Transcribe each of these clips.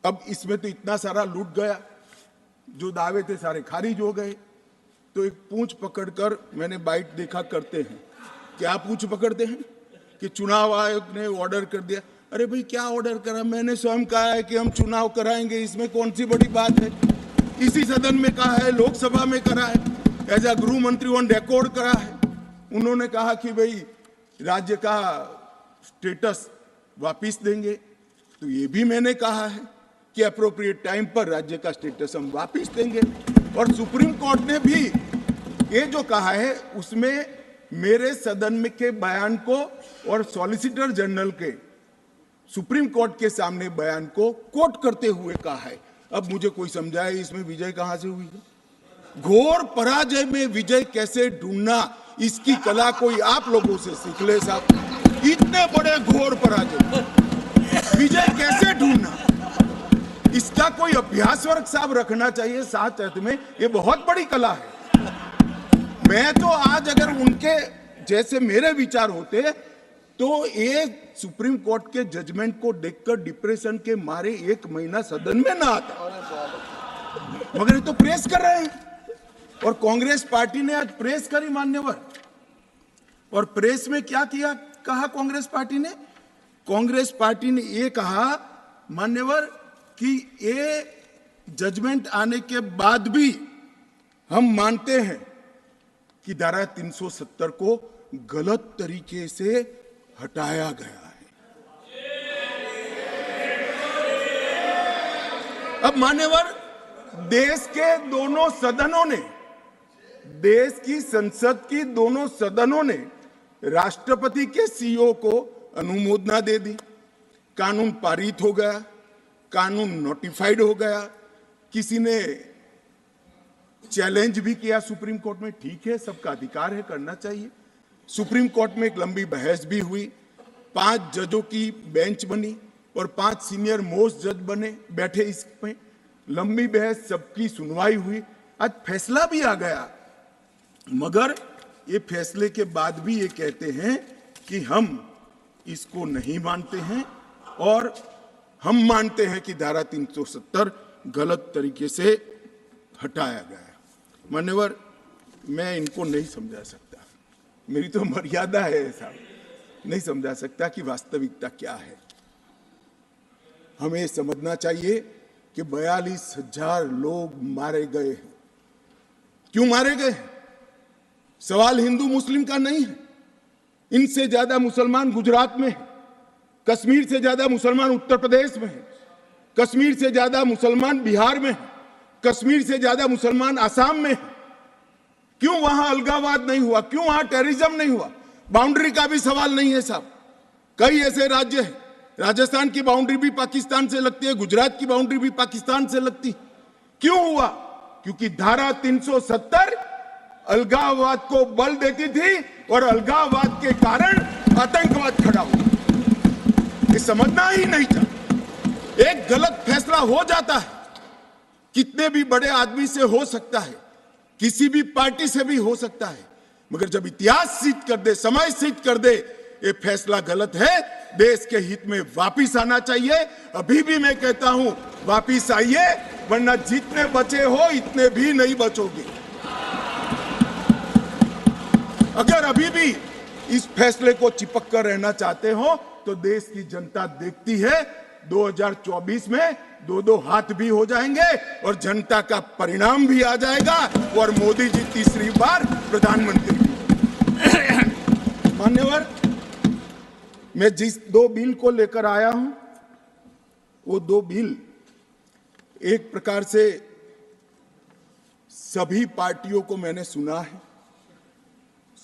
अब इसमें तो इतना सारा लूट गया, जो दावे थे सारे खारिज हो गए। तो एक पूंछ पकड़कर मैंने बाइट देखा करते हैं, क्या पूंछ पकड़ते हैं कि चुनाव आयोग ने ऑर्डर कर दिया। अरे भाई क्या ऑर्डर करा, मैंने स्वयं कहा है कि हम चुनाव कराएंगे, इसमें कौन सी बड़ी बात है। इसी सदन में कहा है, लोकसभा में करा है, एज ए गृह मंत्री ऑन रिकॉर्ड करा है। उन्होंने कहा कि भाई राज्य का स्टेटस वापिस देंगे, तो ये भी मैंने कहा है कि अप्रोप्रिएट टाइम पर राज्य का स्टेटस हम वापिस देंगे। और सुप्रीम कोर्ट ने भी ये जो कहा है उसमें मेरे सदन में के बयान को और सॉलिसिटर जनरल के सुप्रीम कोर्ट के सामने बयान को कोट करते हुए कहा है। अब मुझे कोई समझाए इसमें विजय कहां से हुई है। घोर पराजय में विजय कैसे ढूंढना, इसकी कला कोई आप लोगों से सीख ले साहब। इतने बड़े घोर पराजय विजय कैसे ढूंढना, इसका कोई अभ्यास वर्ग साहब रखना चाहिए साथ अर्थ में। ये बहुत बड़ी कला है। मैं तो आज अगर उनके जैसे मेरे विचार होते तो ये सुप्रीम कोर्ट के जजमेंट को देखकर डिप्रेशन के मारे 1 महीना सदन में ना आता, मगर ये तो प्रेस कर रहे हैं। और कांग्रेस पार्टी ने आज प्रेस करी मान्यवर, और प्रेस में क्या किया, कहा कांग्रेस पार्टी ने, कांग्रेस पार्टी ने ये कहा मान्यवर कि ये जजमेंट आने के बाद भी हम मानते हैं कि धारा 370 को गलत तरीके से हटाया गया है। अब मान्यवर देश के दोनों सदनों ने, देश की संसद की दोनों सदनों ने राष्ट्रपति के सीओ को अनुमोदना दे दी, कानून पारित हो गया, कानून नोटिफाइड हो गया। किसी ने चैलेंज भी किया सुप्रीम कोर्ट में, ठीक है, सबका अधिकार है, करना चाहिए। सुप्रीम कोर्ट में एक लंबी बहस भी हुई, 5 जजों की बेंच बनी और 5 सीनियर मोस्ट जज बने बैठे इसमें, लंबी बहस, सबकी सुनवाई हुई, आज फैसला भी आ गया। मगर ये फैसले के बाद भी ये कहते हैं कि हम इसको नहीं मानते हैं और हम मानते हैं कि धारा 370 गलत तरीके से हटाया गया है। मान्यवर मैं इनको नहीं समझा सकता, मेरी तो मर्यादा है साहब, नहीं समझा सकता कि वास्तविकता क्या है। हमें समझना चाहिए कि 42,000 लोग मारे गए हैं। क्यों मारे गए हैं? सवाल हिंदू मुस्लिम का नहीं है। इनसे ज्यादा मुसलमान गुजरात में है, कश्मीर से ज्यादा मुसलमान उत्तर प्रदेश में है, कश्मीर से ज्यादा मुसलमान बिहार में है, कश्मीर से ज्यादा मुसलमान आसाम में है। क्यों वहां अलगाववाद नहीं हुआ, क्यों वहां टेररिज्म नहीं हुआ? बाउंड्री का भी सवाल नहीं है साहब। कई ऐसे राज्य हैं, राजस्थान की बाउंड्री भी पाकिस्तान से लगती है, गुजरात की बाउंड्री भी पाकिस्तान से लगती। क्यों हुआ? क्योंकि धारा 370 अलगाववाद को बल देती थी और अलगाववाद के कारण आतंकवाद खड़ा हुआ। ये समझना ही नहीं था। एक गलत फैसला हो जाता है, कितने भी बड़े आदमी से हो सकता है, किसी भी पार्टी से भी हो सकता है, मगर जब इतिहास सिद्ध कर दे, समय सिद्ध कर दे ये फैसला गलत है, देश के हित में वापिस आना चाहिए। अभी भी मैं कहता हूं वापिस आइए, वरना जितने बचे हो इतने भी नहीं बचोगे। अगर अभी भी इस फैसले को चिपक कर रहना चाहते हो तो देश की जनता देखती है 2024 में 2-2 हाथ भी हो जाएंगे और जनता का परिणाम भी आ जाएगा और मोदी जी तीसरी बार प्रधानमंत्री। मान्यवर मैं जिस 2 बिल को लेकर आया हूं वो 2 बिल एक प्रकार से सभी पार्टियों को मैंने सुना है,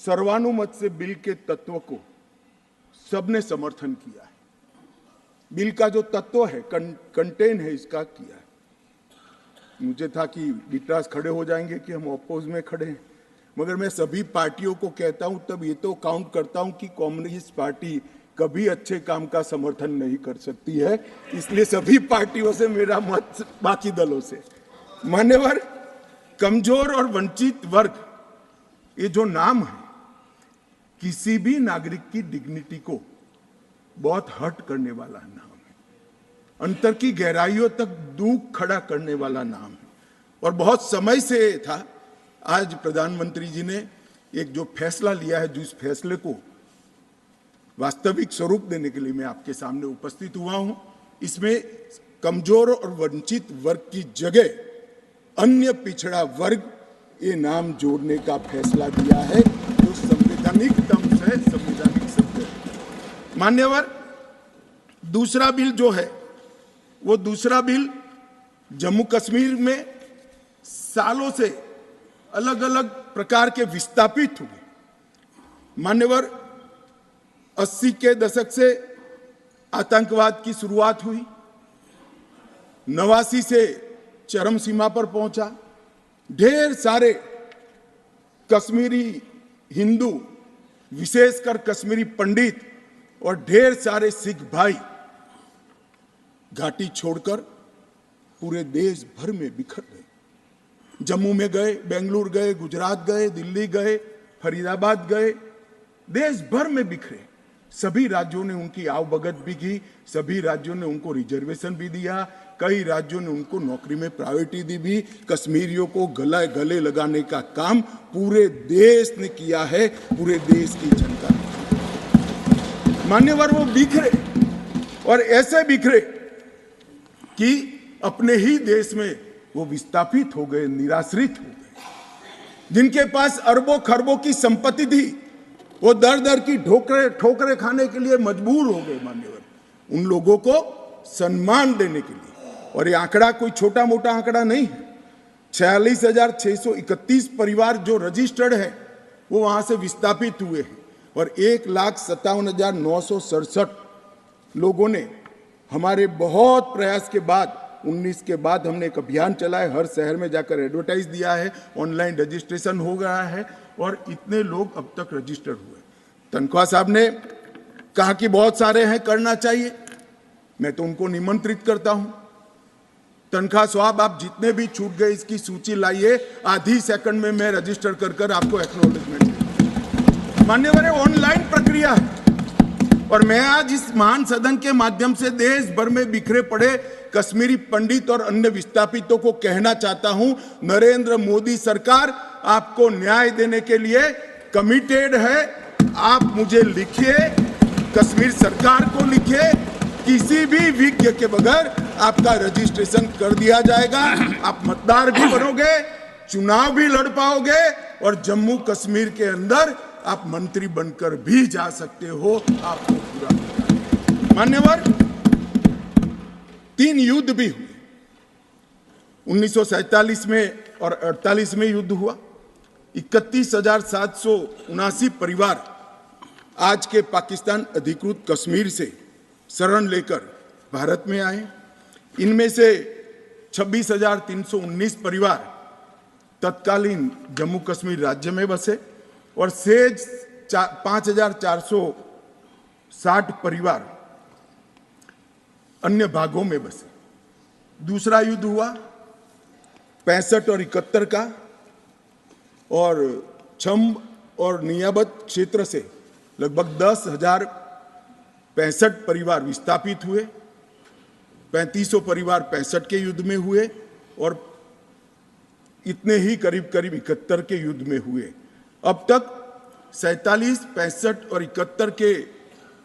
सर्वानुमत से बिल के तत्व को सबने समर्थन किया है। बिल का जो तत्व है, कंटेन है, इसका किया है। मुझे था कि विटरास खड़े हो जाएंगे कि हम अपोज में खड़े हैं, मगर मैं सभी पार्टियों को कहता हूं, तब ये तो काउंट करता हूं कि कम्युनिस्ट पार्टी कभी अच्छे काम का समर्थन नहीं कर सकती है, इसलिए सभी पार्टियों से मेरा मत बाकी दलों से। मान्यवर कमजोर और वंचित वर्ग ये जो नाम है, किसी भी नागरिक की डिग्निटी को बहुत हर्ट करने वाला नाम है। अंतर की गहराइयों तक दुख खड़ा करने वाला नाम है और बहुत समय से था। आज प्रधानमंत्री जी ने एक जो फैसला लिया है, जिस फैसले को वास्तविक स्वरूप देने के लिए मैं आपके सामने उपस्थित हुआ हूं, इसमें कमजोर और वंचित वर्ग की जगह अन्य पिछड़ा वर्ग ये नाम जोड़ने का फैसला दिया है, जो संवैधानिक दम से संवैधानिक शब्द है। मान्यवर, दूसरा बिल जो है वो दूसरा बिल जम्मू कश्मीर में सालों से अलग अलग प्रकार के विस्थापित हुए। मान्यवर, 80 के दशक से आतंकवाद की शुरुआत हुई, 89 से चरम सीमा पर पहुंचा। ढेर सारे कश्मीरी हिंदू, विशेषकर कश्मीरी पंडित और ढेर सारे सिख भाई घाटी छोड़कर पूरे देश भर में बिखर गए। जम्मू में गए, बेंगलुरु गए, गुजरात गए, दिल्ली गए, फरीदाबाद गए, देश भर में बिखरे। सभी राज्यों ने उनकी आवभगत भी की, सभी राज्यों ने उनको रिजर्वेशन भी दिया, कई राज्यों ने उनको नौकरी में प्रायोरिटी दी भी। कश्मीरियों को गले लगाने का काम पूरे देश ने किया है, पूरे देश की जनता ने। मान्यवर, वो बिखरे और ऐसे बिखरे कि अपने ही देश में वो विस्थापित हो गए, निराश्रित हो गए। जिनके पास अरबों खरबों की संपत्ति थी, वो दर दर की ठोकरे खाने के लिए मजबूर हो गए। मान्यवर, उन लोगों को सम्मान देने के लिए, और ये आंकड़ा कोई छोटा मोटा आंकड़ा नहीं है, 46,631 परिवार जो रजिस्टर्ड है वो वहां से विस्थापित हुए हैं और 1,57,967 लोगों ने हमारे बहुत प्रयास के बाद 19 के बाद हमने एक अभियान चलाया, हर शहर में जाकर एडवर्टाइज दिया है, ऑनलाइन रजिस्ट्रेशन हो गया है और इतने लोग अब तक रजिस्टर्ड हुए। तनख्वाह साहब ने कहा कि बहुत सारे हैं, करना चाहिए। मैं तो उनको निमंत्रित करता हूं, तनख्वाह साहब आप जितने भी छूट गए इसकी सूची लाइए, आधी सेकंड में मैं रजिस्टर कर आपको एक्नॉलेजमेंट दूंगा। मान्यवर, ऑनलाइन प्रक्रिया है और मैं आज इस महान सदन के माध्यम से देश भर में बिखरे पड़े कश्मीरी पंडित और अन्य विस्थापितों को कहना चाहता हूं, नरेंद्र मोदी सरकार आपको न्याय देने के लिए कमिटेड है। आप मुझे लिखिए, कश्मीर सरकार को लिखिए, किसी भी विज्ञ के बगैर आपका रजिस्ट्रेशन कर दिया जाएगा। आप मतदार भी बनोगे, चुनाव भी लड़ पाओगे और जम्मू कश्मीर के अंदर आप मंत्री बनकर भी जा सकते हो। आपको पूरा मान्यवर, 3 युद्ध भी हुए, 1947 में और 48 में युद्ध हुआ। 31,779 परिवार आज के पाकिस्तान अधिकृत कश्मीर से शरण लेकर भारत में आए। इनमें से 26,319 परिवार तत्कालीन जम्मू कश्मीर राज्य में बसे और शेष 5,460 परिवार अन्य भागों में बसे। दूसरा युद्ध हुआ 65 और 71 का और छम्ब और नियाबत क्षेत्र से लगभग 10,065 परिवार विस्थापित हुए। 3500 परिवार 65 के युद्ध में हुए और इतने ही करीब 71 के युद्ध में हुए। अब तक 47, 65 और 71 के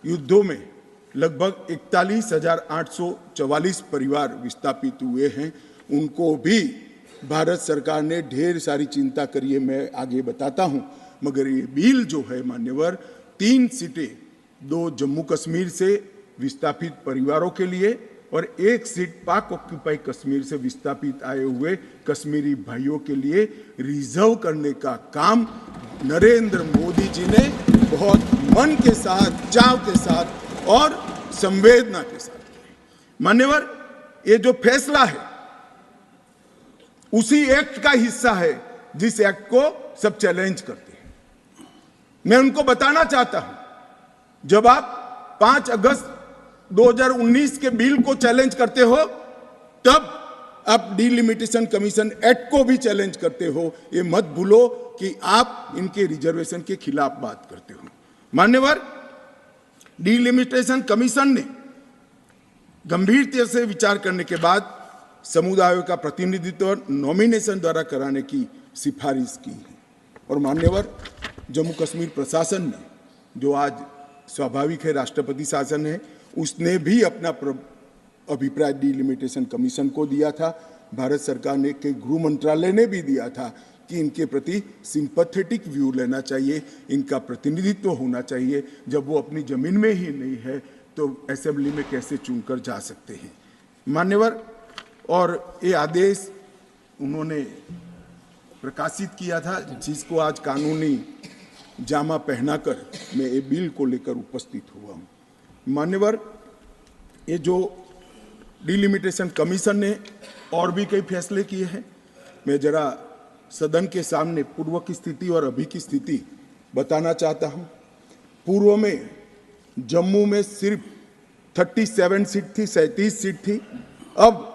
युद्धों में लगभग 41,844 परिवार विस्थापित हुए हैं। उनको भी भारत सरकार ने ढेर सारी चिंता करी है, मैं आगे बताता हूं। मगर ये बिल जो है मान्यवर, 3 सीटें, 2 जम्मू कश्मीर से विस्थापित परिवारों के लिए और 1 सीट पाक ऑक्यूपाई कश्मीर से विस्थापित आए हुए कश्मीरी भाइयों के लिए रिजर्व करने का काम नरेंद्र मोदी जी ने बहुत मन के साथ, चाव के साथ और संवेदना के साथ किया। मान्यवर, ये जो फैसला है उसी एक्ट का हिस्सा है जिस एक्ट को सब चैलेंज करते हैं। मैं उनको बताना चाहता हूं, जब आप 5 अगस्त 2019 के बिल को चैलेंज करते हो, तब आप डिलिमिटेशन कमीशन एक्ट को भी चैलेंज करते हो। ये मत भूलो कि आप इनके रिजर्वेशन के खिलाफ बात करते हो। मान्यवर, डिलिमिटेशन कमीशन ने गंभीरता से विचार करने के बाद समुदायों का प्रतिनिधित्व नॉमिनेशन द्वारा कराने की सिफारिश की है। और मान्यवर जम्मू कश्मीर प्रशासन ने, जो आज स्वाभाविक है राष्ट्रपति शासन है, उसने भी अपना अभिप्राय डिलिमिटेशन कमीशन को दिया था। भारत सरकार ने के गृह मंत्रालय ने भी दिया था कि इनके प्रति सिंपैथेटिक व्यू लेना चाहिए, इनका प्रतिनिधित्व होना चाहिए। जब वो अपनी जमीन में ही नहीं है तो असेंबली में कैसे चुनकर जा सकते हैं। मान्यवर, और ये आदेश उन्होंने प्रकाशित किया था, जिसको आज कानूनी जामा पहनाकर मैं ये बिल को लेकर उपस्थित हुआ हूँ। मान्यवर, ये जो डिलिमिटेशन कमीशन ने और भी कई फैसले किए हैं, मैं जरा सदन के सामने पूर्व की स्थिति और अभी की स्थिति बताना चाहता हूँ। पूर्व में जम्मू में सिर्फ 37 सीट थी, 37 सीट थी। अब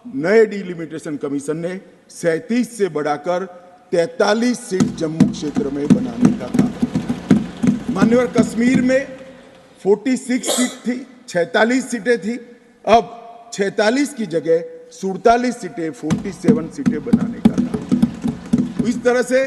नए डिलिमिटेशन कमीशन ने 37 से बढ़ाकर 43 सीट जम्मू क्षेत्र में बनाने का काम। मान्यवर, कश्मीर में 46 सीट थी, 46 सीटें थी। अब 46 की जगह 47 सीटें, 47 सीटें बनाने का काम। इस तरह से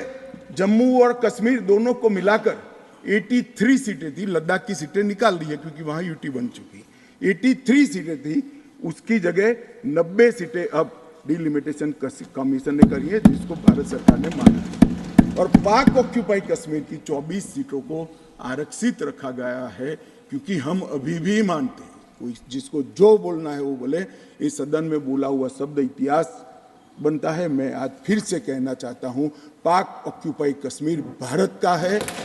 जम्मू और कश्मीर दोनों को मिलाकर 83 सीटें थी। लद्दाख की सीटें निकाल दी है क्योंकि वहां यूटी बन चुकी। 83 सीटें थी, उसकी जगह 90 सीटें अब डिलिमिटेशन कमीशन ने करी है, जिसको भारत सरकार ने माना है। और पाक ऑक्यूपाई कश्मीर की 24 सीटों को आरक्षित रखा गया है, क्योंकि हम अभी भी मानते हैं, कोई जिसको जो बोलना है वो बोले। इस सदन में बोला हुआ शब्द इतिहास बनता है। मैं आज फिर से कहना चाहता हूं, पाक ऑक्यूपाई कश्मीर भारत का है।